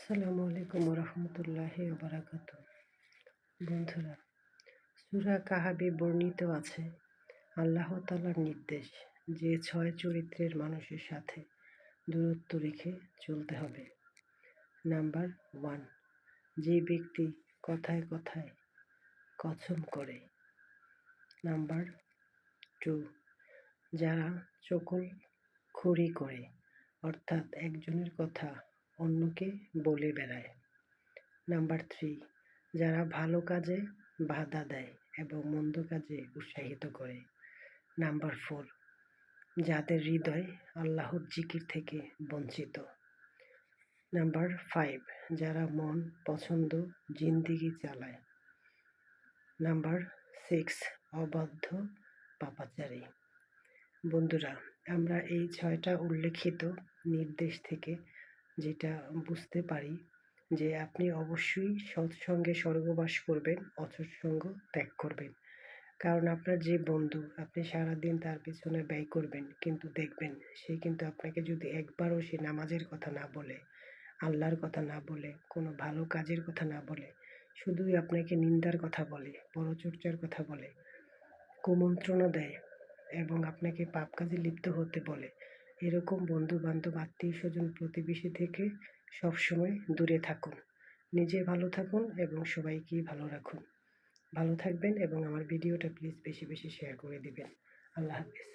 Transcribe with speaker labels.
Speaker 1: আসসালামু আলাইকুম রহমতুল্লাহি বারাকাতু। বন্ধুরা, সূরা কাহাবে বর্ণিত আছে আল্লাহ তাআলার নির্দেশ যে ৬ চরিত্রের মানুষের সাথে দূরত্ব রেখে চলতে হবে। নাম্বার 1, যে ব্যক্তি কথায় কথায় কসম করে। নাম্বার 2, যারা চগলখড়ি করে, অর্থাৎ একজনের কথা অন্যকে বলে বেড়ায়। নাম্বার 3, যারা ভালো কাজে বাধা দেয় এবং মন্দ কাজে উৎসাহিত করে। নাম্বার 4, যাদের হৃদয় আল্লাহর জিকির থেকে বঞ্চিত। নাম্বার 5, যারা মন পছন্দ জিন্দেগি চালায়। নাম্বার 6, অবাধ্য পাপাচারী। বন্ধুরা, আমরা এই 6টা উল্লেখিত নির্দেশ থেকে যেটা বুঝতে পারি যে আপনি অবশ্যই সৎসঙ্গে স্বর্গবাস করবেন, অসৎ সঙ্গ ত্যাগ করবেন। কারণ আপনার যে বন্ধু, আপনি সারাদিন তার পেছনে ব্যয় করবেন, কিন্তু দেখবেন সে কিন্তু আপনাকে যদি একবারও সে নামাজের কথা না বলে, আল্লাহর কথা না বলে, কোনো ভালো কাজের কথা না বলে, শুধুই আপনাকে নিন্দার কথা বলে, পরচর্চার কথা বলে, কুমন্ত্রণা দেয় এবং আপনাকে পাপ কাজে লিপ্ত হতে বলে, এরকম বন্ধু বান্ধব, আত্মীয় স্বজন, প্রতিবেশী থেকে সবসময় দূরে থাকুন। নিজে ভালো থাকুন এবং সবাইকেই ভালো রাখুন। ভালো থাকবেন এবং আমার ভিডিওটা প্লিজ বেশি বেশি শেয়ার করে দিবেন। আল্লাহ হাফেজ।